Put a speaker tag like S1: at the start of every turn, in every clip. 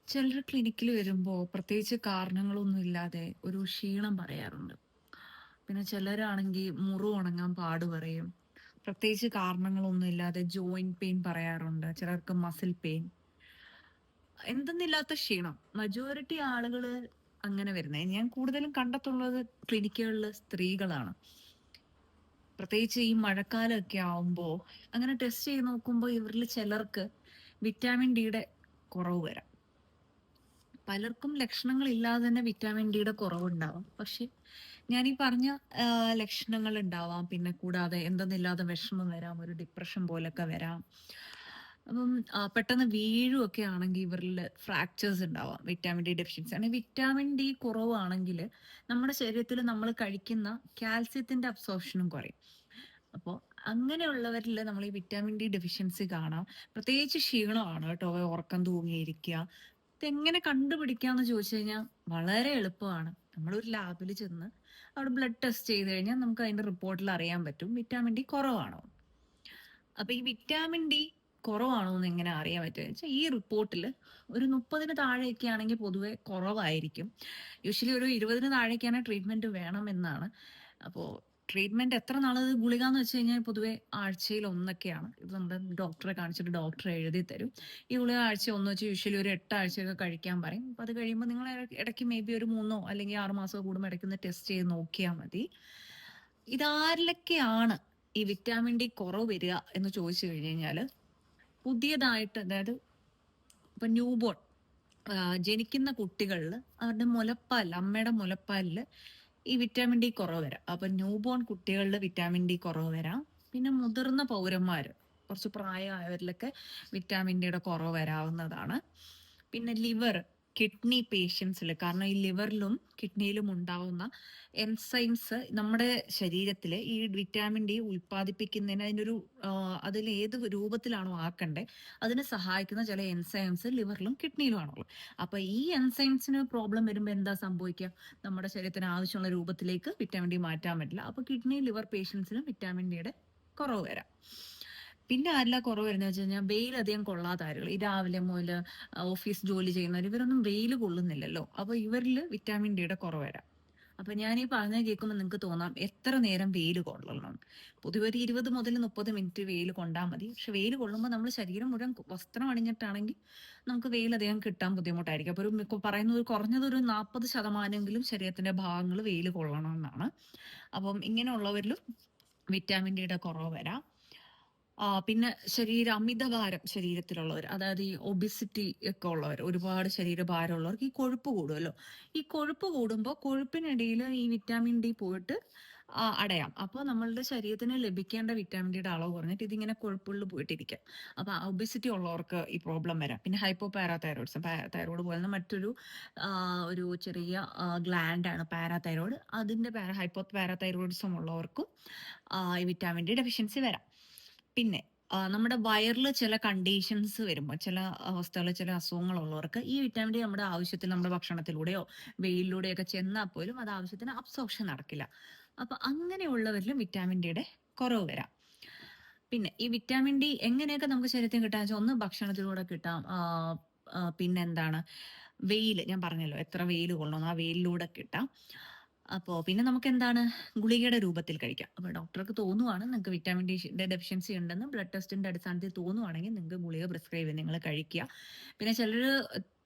S1: ചിലർ ക്ലിനിക്കിൽ വരുമ്പോൾ പ്രത്യേകിച്ച് കാരണങ്ങളൊന്നും ഇല്ലാതെ ഒരു ക്ഷീണം പറയാറുണ്ട്. പിന്നെ ചിലരാണെങ്കിൽ മുറിവ് ഉണങ്ങാൻ പാട് പറയും. പ്രത്യേകിച്ച് കാരണങ്ങളൊന്നും ഇല്ലാതെ ജോയിന്റ് പെയിൻ പറയാറുണ്ട്. ചിലർക്ക് മസിൽ പെയിൻ. എന്തെന്നില്ലാത്ത ക്ഷീണം. മജോറിറ്റി ആളുകള് അങ്ങനെ വരുന്നത്. ഞാൻ കൂടുതലും കണ്ടിട്ടുള്ളത് ക്ലിനിക്കുകളിൽ സ്ത്രീകളാണ്. പ്രത്യേകിച്ച് ഈ മഴക്കാലമൊക്കെ ആവുമ്പോൾ അങ്ങനെ ടെസ്റ്റ് ചെയ്ത് നോക്കുമ്പോൾ ഇവരിൽ ചിലർക്ക് വിറ്റാമിൻ ഡിയുടെ കുറവ് വരാം. പലർക്കും ലക്ഷണങ്ങളില്ലാതെ തന്നെ വിറ്റാമിൻ ഡിയുടെ കുറവുണ്ടാവാം. പക്ഷെ ഞാനീ പറഞ്ഞ ലക്ഷണങ്ങൾ ഉണ്ടാവാം. പിന്നെ കൂടാതെ എന്തെന്നില്ലാതെ വിഷമം വരാം, ഒരു ഡിപ്രഷൻ പോലൊക്കെ വരാം. അപ്പം പെട്ടെന്ന് വീഴുവൊക്കെ ആണെങ്കിൽ ഇവരിൽ ഫ്രാക്ചേഴ്സ് ഉണ്ടാവാം. വിറ്റാമിൻ ഡി ഡെഫിഷ്യൻസി ആണെങ്കിൽ വിറ്റാമിൻ ഡി കുറവാണെങ്കിൽ നമ്മുടെ ശരീരത്തിൽ നമ്മൾ കഴിക്കുന്ന കാൽസ്യത്തിന്റെ അബ്സോർപ്ഷനും കുറയും. അപ്പോൾ അങ്ങനെയുള്ളവരിൽ നമ്മൾ ഈ വിറ്റാമിൻ ഡി ഡെഫിഷ്യൻസി കാണാം. പ്രത്യേകിച്ച് ക്ഷീണമാണ് കേട്ടോ, ഉറക്കം തൂങ്ങിയിരിക്കുക. ഇതെങ്ങനെ കണ്ടുപിടിക്കാന്ന് ചോദിച്ചു കഴിഞ്ഞാൽ വളരെ എളുപ്പമാണ്. നമ്മളൊരു ലാബിൽ ചെന്ന് അവിടെ ബ്ലഡ് ടെസ്റ്റ് ചെയ്ത് കഴിഞ്ഞാൽ നമുക്ക് അതിന്റെ റിപ്പോർട്ടിൽ അറിയാൻ പറ്റും വിറ്റാമിൻ ഡി കുറവാണോ. അപ്പൊ ഈ വിറ്റാമിൻ ഡി കുറവാണോ എന്ന് എങ്ങനെ അറിയാൻ പറ്റുക വെച്ചാൽ ഈ റിപ്പോർട്ടിൽ ഒരു 30-ന് താഴെയൊക്കെ ആണെങ്കിൽ പൊതുവെ കുറവായിരിക്കും. യൂഷ്വലി ഒരു 20-ന് താഴേക്കാണെങ്കിൽ ട്രീറ്റ്മെന്റ് വേണം എന്നാണ്. അപ്പോൾ ട്രീറ്റ്മെന്റ് എത്ര നാളത് ഗുളിക എന്ന് വെച്ച് കഴിഞ്ഞാൽ പൊതുവെ ആഴ്ചയിൽ ഒന്നൊക്കെയാണ്. ഇത് നമ്മുടെ ഡോക്ടറെ കാണിച്ചിട്ട് ഡോക്ടർ എഴുതി തരും. ഈ ഗുളിക ആഴ്ച ഒന്ന് വെച്ച് യൂഷ്വലി ഒരു 8 ആഴ്ചയൊക്കെ കഴിക്കാൻ പറയും. അപ്പൊ അത് കഴിയുമ്പോൾ നിങ്ങൾ ഇടയ്ക്ക് മേ ബി ഒരു 3 അല്ലെങ്കിൽ 6 മാസമോ കൂടുമ്പോൾ ഇടയ്ക്ക് ടെസ്റ്റ് ചെയ്ത് നോക്കിയാൽ മതി. ഇതാരിലൊക്കെയാണ് ഈ വിറ്റാമിൻ ഡി കുറവ് വരിക എന്ന് ചോദിച്ചു കഴിഞ്ഞു കഴിഞ്ഞാൽ പുതിയതായിട്ട്, അതായത് ഇപ്പൊ ന്യൂ ബോൺ ജനിക്കുന്ന കുട്ടികളിൽ അവരുടെ മുലപ്പാലിൽ, അമ്മയുടെ മുലപ്പാലിൽ ഈ വിറ്റാമിൻ ഡി കുറവ് വരാം. അപ്പൊ ന്യൂ ബോൺ കുട്ടികളിൽ വിറ്റാമിൻ ഡി കുറവ് വരാം. പിന്നെ മുതിർന്ന പൗരന്മാര്, കുറച്ച് പ്രായമായവരിലൊക്കെ വിറ്റാമിൻ ഡിയുടെ കുറവ് വരാവുന്നതാണ്. പിന്നെ ലിവർ, കിഡ്നി പേഷ്യൻസിൽ, കാരണം ഈ ലിവറിലും കിഡ്നിയിലും ഉണ്ടാവുന്ന എൻസൈംസ് നമ്മുടെ ശരീരത്തിൽ ഈ വിറ്റാമിൻ ഡി ഉൽപ്പാദിപ്പിക്കുന്നതിന് അതിനൊരു അതിൽ ഏത് രൂപത്തിലാണോ ആക്കണ്ടേ അതിനെ സഹായിക്കുന്ന ചില എൻസൈംസ് ലിവറിലും കിഡ്നിയിലും ആണുള്ളത്. അപ്പൊ ഈ എൻസൈംസിന് പ്രോബ്ലം വരുമ്പോൾ എന്താ സംഭവിക്കുക, നമ്മുടെ ശരീരത്തിന് ആവശ്യമുള്ള രൂപത്തിലേക്ക് വിറ്റാമിൻ ഡി മാറ്റാൻ പറ്റില്ല. അപ്പൊ കിഡ്നി ലിവർ പേഷ്യൻസിനും വിറ്റാമിൻ ഡിയുടെ കുറവ് വരാം. പിന്നെ ആരെല്ലാം കുറവ് വരുന്നത് വെച്ച് കഴിഞ്ഞാൽ വെയിൽ അധികം കൊള്ളാത്ത ആളുകൾ, ഈ രാവിലെ മുതൽ ഓഫീസ് ജോലി ചെയ്യുന്നവർ, ഇവരൊന്നും വെയിൽ കൊള്ളുന്നില്ലല്ലോ. അപ്പൊ ഇവരിൽ വിറ്റാമിൻ ഡിയുടെ കുറവ് വരാം. അപ്പൊ ഞാൻ ഈ പറഞ്ഞ കേൾക്കുമ്പോൾ നിങ്ങൾക്ക് തോന്നാം എത്ര നേരം വെയിൽ കൊള്ളണം. പൊതുവെ ഒരു 20 മുതൽ 30 മിനിറ്റ് വെയിൽ കൊണ്ടാൽ മതി. പക്ഷെ വെയിൽ കൊള്ളുമ്പോൾ നമ്മൾ ശരീരം മുഴുവൻ വസ്ത്രം അണിഞ്ഞിട്ടാണെങ്കിൽ നമുക്ക് വെയിൽ അധികം കിട്ടാൻ ബുദ്ധിമുട്ടായിരിക്കും. അപ്പൊ പറയുന്നത് കുറഞ്ഞത് ഒരു 40% ശരീരത്തിന്റെ ഭാഗങ്ങൾ വെയിൽ കൊള്ളണം എന്നാണ്. അപ്പം ഇങ്ങനെയുള്ളവരിലും വിറ്റാമിൻ ഡിയുടെ കുറവ് വരാം. പിന്നെ അമിതഭാരം ശരീരത്തിലുള്ളവർ, അതായത് ഈ ഒബിസിറ്റി ഒക്കെ ഉള്ളവർ, ഒരുപാട് ശരീരഭാരമുള്ളവർക്ക് ഈ കൊഴുപ്പ് കൂടുമല്ലോ. ഈ കൊഴുപ്പ് കൂടുമ്പോൾ കൊഴുപ്പിനിടയിൽ ഈ വിറ്റാമിൻ ഡി പോയിട്ട് അടയാം. അപ്പോൾ നമ്മളുടെ ശരീരത്തിന് ലഭിക്കേണ്ട വിറ്റാമിൻ ഡിയുടെ അളവ് കുറഞ്ഞിട്ട് ഇതിങ്ങനെ കൊഴുപ്പുകളിൽ പോയിട്ടിരിക്കാം. അപ്പൊ ഒബിസിറ്റി ഉള്ളവർക്ക് ഈ പ്രോബ്ലം വരാം. പിന്നെ ഹൈപ്പോ പാരാതൈറോയിഡ്സം, തൈറോയ്ഡ് പോലെ മറ്റൊരു ഒരു ചെറിയ ഗ്ലാൻഡ് ആണ് പാരാതൈറോയ്ഡ്. അതിന്റെ ഹൈപ്പോ പാരാതൈറോയിഡ്സം ഉള്ളവർക്കും ഈ വിറ്റാമിൻ ഡി ഡെഫിഷ്യൻസി വരാം. പിന്നെ നമ്മുടെ വയറിൽ ചില കണ്ടീഷൻസ് വരുമ്പോൾ, ചില അവസ്ഥകൾ, ചില അസുഖങ്ങളുള്ളവർക്ക് ഈ വിറ്റാമിൻ ഡി നമ്മുടെ ആവശ്യത്തിൽ നമ്മുടെ ഭക്ഷണത്തിലൂടെയോ വെയിലിലൂടെയോ ഒക്കെ ചെന്നാൽ പോലും അത് ആവശ്യത്തിന് അബ്സോർപ്ഷൻ നടക്കില്ല. അപ്പൊ അങ്ങനെയുള്ളവരിലും വിറ്റാമിൻ ഡിയുടെ കുറവ് വരാം. പിന്നെ ഈ വിറ്റാമിൻ ഡി എങ്ങനെയൊക്കെ നമുക്ക് ശരീരത്തിൽ കിട്ടാന്ന് വെച്ചാൽ, ഒന്ന് ഭക്ഷണത്തിലൂടെ കിട്ടാം. പിന്നെന്താണ്, വെയിൽ, ഞാൻ പറഞ്ഞല്ലോ എത്ര വെയിൽ കൊള്ളണം, ആ വെയിലിലൂടെ കിട്ടാം. അപ്പോൾ പിന്നെ നമുക്ക് എന്താണ്, ഗുളികയുടെ രൂപത്തിൽ കഴിക്കാം. അപ്പോൾ ഡോക്ടർക്ക് തോന്നുവാണ് നിങ്ങൾക്ക് വിറ്റാമിൻ ഡി ഡെഫിഷ്യൻസി ഉണ്ടെന്ന് ബ്ലഡ് ടെസ്റ്റിന്റെ അടിസ്ഥാനത്തിൽ തോന്നുവാണെങ്കിൽ നിങ്ങൾക്ക് ഗുളിക പ്രിസ്ക്രൈബ് ചെയ്ത് നിങ്ങൾ കഴിക്കുക. പിന്നെ ചിലർ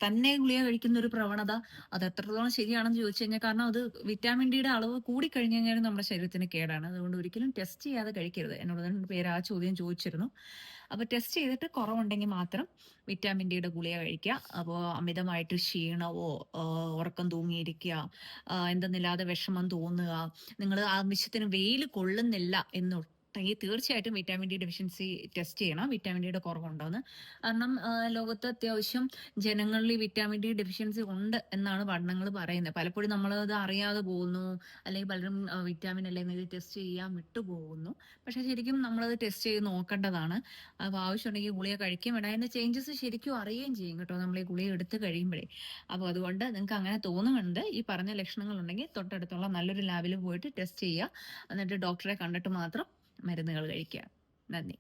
S1: തന്നെ ഗുളിക കഴിക്കുന്ന ഒരു പ്രവണത, അത് എത്രത്തോളം ശരിയാണെന്ന് ചോദിച്ചു കഴിഞ്ഞാൽ, കാരണം അത് വിറ്റാമിൻ ഡിയുടെ അളവ് കൂടിക്കഴിഞ്ഞു കഴിഞ്ഞാൽ നമ്മുടെ ശരീരത്തിന് കേടാണ്. അതുകൊണ്ട് ഒരിക്കലും ടെസ്റ്റ് ചെയ്യാതെ കഴിക്കരുത്. എന്നോട് 2 പേര് ആ ചോദ്യം ചോദിച്ചിരുന്നു. അപ്പൊ ടെസ്റ്റ് ചെയ്തിട്ട് കുറവുണ്ടെങ്കിൽ മാത്രം വിറ്റാമിൻ ഡിയുടെ ഗുളിക കഴിക്കുക. അപ്പോൾ അമിതമായിട്ട് ക്ഷീണവോ ഉറക്കം തൂങ്ങിയിരിക്കുക, എന്തെന്നില്ലാതെ വിഷമം തോന്നുക, നിങ്ങൾ ആവശ്യത്തിന് വെയിൽ കൊള്ളുന്നില്ല എന്നുണ്ടെങ്കിൽ തീർച്ചയായിട്ടും വിറ്റാമിൻ ഡി ഡെഫിഷ്യൻസി ടെസ്റ്റ് ചെയ്യണം, വിറ്റാമിൻ ഡിയുടെ കുറവുണ്ടോന്ന്. കാരണം ലോകത്ത് അത്യാവശ്യം ജനങ്ങളിൽ വിറ്റാമിൻ ഡി ഡെഫിഷ്യൻസി ഉണ്ട് എന്നാണ് പഠനങ്ങൾ പറയുന്നത്. പലപ്പോഴും നമ്മളത് അറിയാതെ പോകുന്നു, അല്ലെങ്കിൽ പലരും വിറ്റാമിൻ അല്ലെങ്കിൽ ടെസ്റ്റ് ചെയ്യാൻ വിട്ടുപോകുന്നു. പക്ഷെ ശരിക്കും നമ്മളത് ടെസ്റ്റ് ചെയ്ത് നോക്കേണ്ടതാണ്. അപ്പോൾ ആവശ്യമുണ്ടെങ്കിൽ ഗുളിക കഴിക്കുകയും വേണം. അതിന്റെ ചേഞ്ചസ് ശരിക്കും അറിയുകയും ചെയ്യും കേട്ടോ, നമ്മൾ ഈ ഗുളിക എടുത്ത് കഴിയുമ്പോഴേ. അപ്പോൾ അതുകൊണ്ട് നിങ്ങൾക്ക് അങ്ങനെ തോന്നുന്നുണ്ട്, ഈ പറഞ്ഞ ലക്ഷണങ്ങൾ ഉണ്ടെങ്കിൽ തൊട്ടടുത്തുള്ള നല്ലൊരു ലാബിൽ പോയിട്ട് ടെസ്റ്റ് ചെയ്യുക. എന്നിട്ട് ഡോക്ടറെ കണ്ടിട്ട് മാത്രം മരുന്നുകൾ കഴിക്കുക. നന്ദി.